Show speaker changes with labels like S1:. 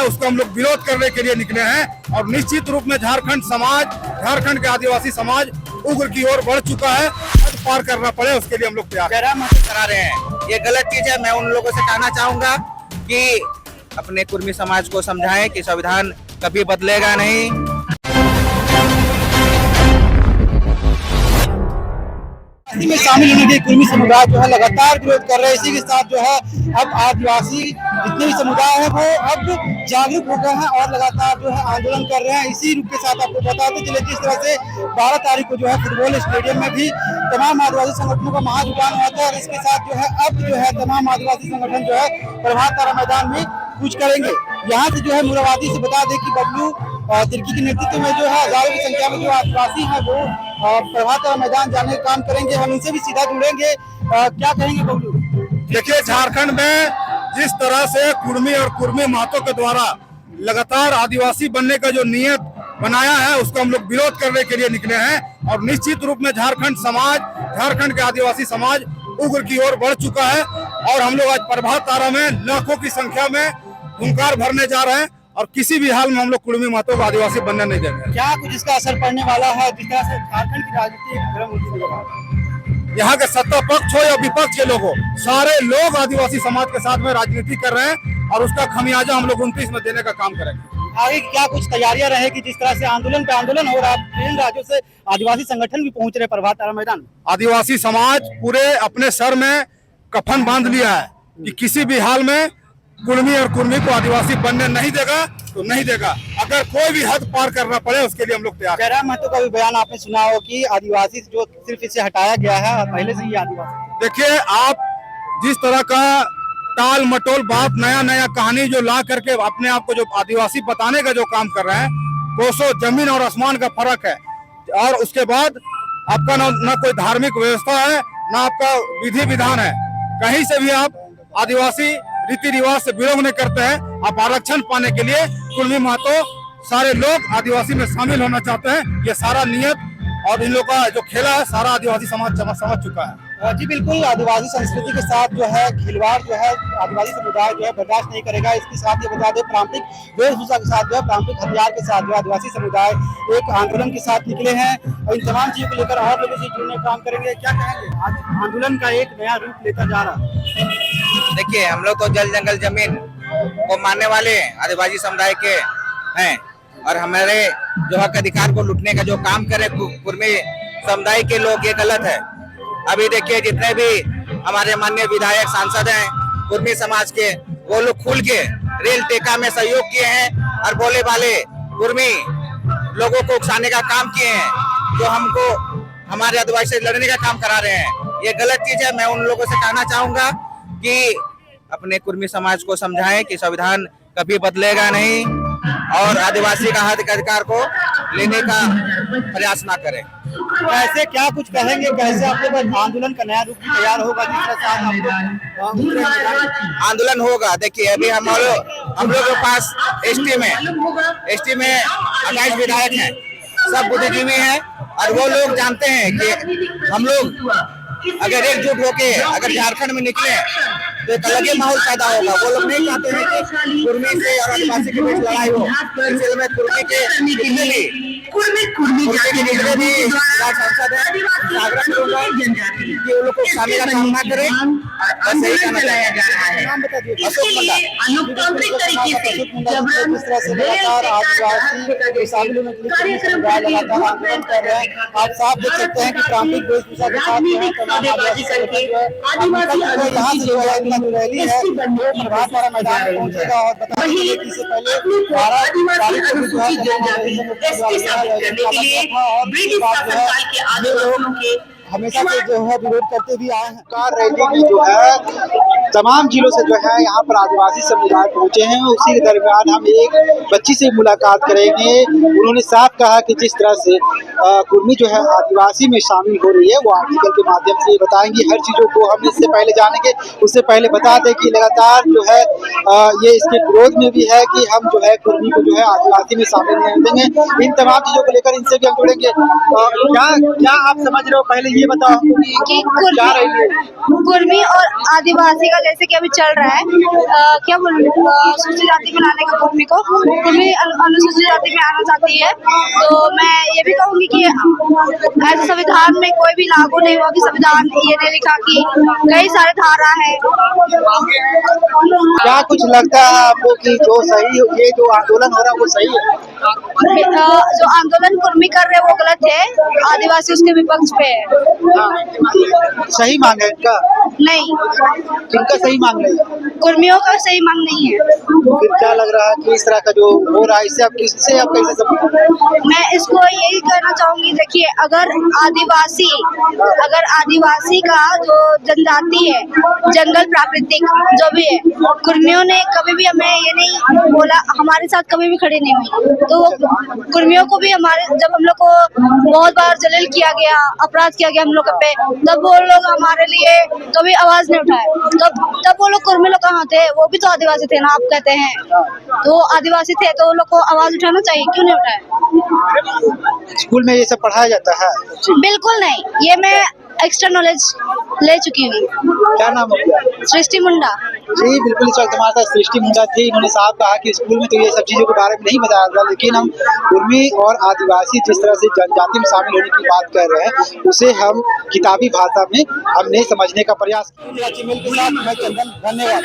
S1: उसका हम लोग विरोध करने के लिए निकले हैं। और निश्चित रूप में झारखंड के आदिवासी समाज उग्र की ओर बढ़ चुका है। हद पार करना पड़े उसके लिए हम लोग तैयार
S2: करा रहे हैं। ये गलत चीज है। मैं उन लोगों से कहना चाहूंगा कि अपने कुर्मी समाज को समझाएं कि संविधान कभी बदलेगा नहीं।
S3: में शामिल होने के कुर्मी समुदाय जो है लगातार विरोध कर रहे हैं। इसी के साथ जो है अब आदिवासी जितने भी समुदाय है वो अब जागरूक हो गए हैं और लगातार जो है आंदोलन कर रहे हैं। इसी रूप के साथ आपको बताते चले जिस तरह से 12 तारीख को जो है फुटबॉल स्टेडियम में भी तमाम आदिवासी संगठनों का महाजुटान हुआ था। और इसके साथ जो है अब जो है तमाम आदिवासी संगठन जो है प्रभात तारा मैदान में कूच करेंगे। यहाँ से जो है मुराबादी से बता दें कि बबलू तिर्की के नेतृत्व में जो है हजारों की संख्या में जो आदिवासी हैं वो प्रभात तारा मैदान जाने का काम करेंगे। हम इनसे भी सीधा जुड़ेंगे। क्या कहेंगे बबलू?
S1: देखिए, झारखंड में जिस तरह से कुर्मी और कुर्मी महतो के द्वारा लगातार आदिवासी बनने का जो नियत बनाया है उसको हम लोग विरोध करने के लिए निकले हैं। और निश्चित रूप में झारखंड के आदिवासी समाज उग्र की ओर बढ़ चुका है। और हम लोग आज प्रभात तारा में लाखों की संख्या में हुंकार भरने जा रहे हैं और किसी भी हाल में हम लोग कुर्मी महतो को आदिवासी बनने नहीं देंगे।
S3: क्या कुछ इसका असर पड़ने वाला है? जिस तरह से झारखंड की राजनीति एक गर्म होती है,
S1: यहाँ के सत्ता पक्ष हो या विपक्ष के लोग हो, सारे लोग आदिवासी समाज के साथ में राजनीति कर रहे हैं और उसका खमियाजा हम लोग 29 में देने का काम करेंगे।
S3: आगे क्या कुछ तैयारियां रहेगी? जिस तरह से आंदोलन पे आंदोलन हो रहा है, विभिन्न राज्यों से आदिवासी संगठन भी पहुंच रहे प्रभात तारा मैदान।
S1: आदिवासी समाज पूरे अपने सर में कफन बांध लिया है कि किसी भी हाल में कुर्मी और कुर्मी को आदिवासी बनने नहीं देगा तो नहीं देगा। अगर कोई भी हद पार करना पड़े उसके लिए हम लोग तैयार।
S3: जयराम महतो का भी बयान आपने सुना हो कि आदिवासी जो सिर्फ इसे हटाया गया है और पहले से ही आदिवासी।
S1: देखिए, आप जिस तरह का टाल मटोल बात नया कहानी जो ला करके अपने आप को जो आदिवासी बताने का जो काम कर रहे हैं, कोसों जमीन और आसमान का फर्क है। और उसके बाद आपका न कोई धार्मिक व्यवस्था है न आपका विधि विधान है। कहीं से भी आप आदिवासी रीति रिवाज से विरोध नहीं करते हैं। आप आरक्षण पाने के लिए कुर्मी महतो सारे लोग आदिवासी में शामिल होना चाहते हैं। ये सारा नियत और इन लोगों का जो खेला है सारा आदिवासी समाज समझ चुका है।
S3: जी बिल्कुल, आदिवासी संस्कृति के साथ जो है खिलवाड़ जो है आदिवासी समुदाय जो है बर्दाश्त नहीं करेगा। इसके साथ ये बता दें पारंपरिक वेशभूषा के साथ जो है पारंपरिक हथियार के साथ जो आदिवासी समुदाय एक आंदोलन के साथ निकले हैं और इन तमाम चीजों को लेकर और लोगों से जुड़ने का काम करेंगे। क्या कहेंगे? आज आंदोलन का एक नया रूप लेकर जा रहा है।
S2: देखिए, हम लोग तो जल जंगल जमीन को मानने वाले आदिवासी समुदाय के हैं और हमारे जो हक अधिकार को लूटने का जो काम करे कुर्मी समुदाय के लोग, ये गलत है। अभी देखिए, जितने भी हमारे माननीय विधायक सांसद हैं कुर्मी समाज के, वो लोग खुल के रेल टेका में सहयोग किए हैं और बोले वाले कुर्मी लोगों को उकसाने का काम किए हैं, जो हमको हमारे आदिवासी से लड़ने का काम करा रहे हैं। ये गलत चीज है। मैं उन लोगों से कहना चाहूंगा कि अपने कुर्मी समाज को समझाएं कि संविधान कभी बदलेगा नहीं और आदिवासी का हक अधिकार को लेने का प्रयास ना करें।
S3: कैसे क्या कुछ कहेंगे? कैसे आप लोग आंदोलन का नया रूप तैयार होगा? जिस तरह से
S2: आंदोलन होगा। देखिए, अभी हम लोग के पास एसटी में 28 विधायक हैं, सब बुद्धिजीवी हैं और वो लोग जानते हैं कि हम लोग अगर एकजुट होके अगर झारखंड में निकले तो एक अलग ही माहौल पैदा होगा। वो लोग नहीं चाहते हैं कि कुर्मी से और आदिवासी के बीच लड़ाई हो। इसलिए मैं कुर्मी के जितने भी सांसद हैं आग्रह करूंगा कि वो लोग को शामिल का काम ना करें। बस यही कहना चाहिए।
S3: अशोक मुंडा जिस तरह से लगातार आदिवासी शामिल होने के लिए लगातार आंदोलन कर रहे हैं। आप साफ देख सकते हैं कि पारंपरिक वेशभूषा के साथ यहाँ से जो है रैली है वो प्रभात तारा मैदान में पहुंचेगा। और बता दें कि इससे पहले 12 तारीख को जो है हमेशा से जो है विरोध करते भी आए हैं। कार रैली में जो है तमाम जिलों से जो है यहाँ पर आदिवासी समुदाय पहुंचे हैं। उसी के दरमियान हम एक बच्ची से मुलाकात करेंगे। उन्होंने साफ कहा कि जिस तरह से कुर्मी जो है आदिवासी में शामिल हो रही है वो आर्टिकल के माध्यम से बताएंगी। हर चीजों को हम इससे पहले जानेंगे। उससे पहले बता दें कि लगातार जो है ये इसके विरोध में भी है कि हम जो है कुर्मी को जो है आदिवासी में शामिल नहीं देंगे। इन तमाम चीजों को लेकर इनसे भी हम जुड़ेंगे। क्या आप समझ रहे हो? पहले ये बताओ हमको कि क्या रही है
S4: कुर्मी और आदिवासी का जैसे कि अभी चल रहा है क्या अनुसूचित जाति में लाने का कुर्मी अनुसूचित जाति में आना चाहती है। तो मैं ये भी कहूंगी कि ऐसे संविधान में कोई भी लागू नहीं हुआ कि संविधान ये नहीं लिखा कि कई सारे धारा है।
S3: क्या कुछ लगता है आपको कि जो सही ये जो आंदोलन हो रहा है वो सही है?
S4: जो आंदोलन कुर्मी कर रहे हैं वो गलत है, आदिवासी उसके विपक्ष पे है।
S3: सही मांग है इनका?
S4: नहीं,
S3: किनका सही मांग रही है?
S4: कुर्मियों का सही मांग नहीं है।
S3: फिर क्या लग रहा है कि इस तरह का जो हो रहा है इससे आप कैसे समझ?
S4: मैं इसको यही कहना चाहूंगी, देखिए अगर आदिवासी का जो जनजाति है, जंगल प्राकृतिक जो भी है, कुर्मियों ने कभी भी हमें ये नहीं बोला, हमारे साथ कभी भी खड़े नहीं हुई। तो कुर्मियों को भी जब हम लोग को बहुत बार जलील किया गया, अपराध किया गया हम लोग पे, तब वो लोग हमारे लिए कभी आवाज नहीं उठाए। तब वो लोग कुर्मी लोग कहाँ थे? वो भी तो आदिवासी थे ना, आप कहते हैं। तो आदिवासी थे तो वो लोग को आवाज उठाना चाहिए, क्यों नहीं उठाए?
S3: स्कूल में ये सब पढ़ाया जाता है?
S4: बिल्कुल नहीं, ये मैं एक्स्ट्रा नॉलेज ले चुकी हूँ।
S3: क्या नाम है आपका?
S4: सृष्टि मुंडा।
S3: जी बिल्कुल, इस वक्त हमारे साथ सृष्टि मुंडा थी। इन्होंने साफ कहा कि स्कूल में तो ये सब चीजों के बारे में नहीं बताया था, लेकिन हम कुर्मी और आदिवासी जिस तरह से जनजाति में शामिल होने की बात कर रहे हैं उसे हम किताबी भाषा में हमने समझने का प्रयास किया। मैं चंदन, धन्यवाद।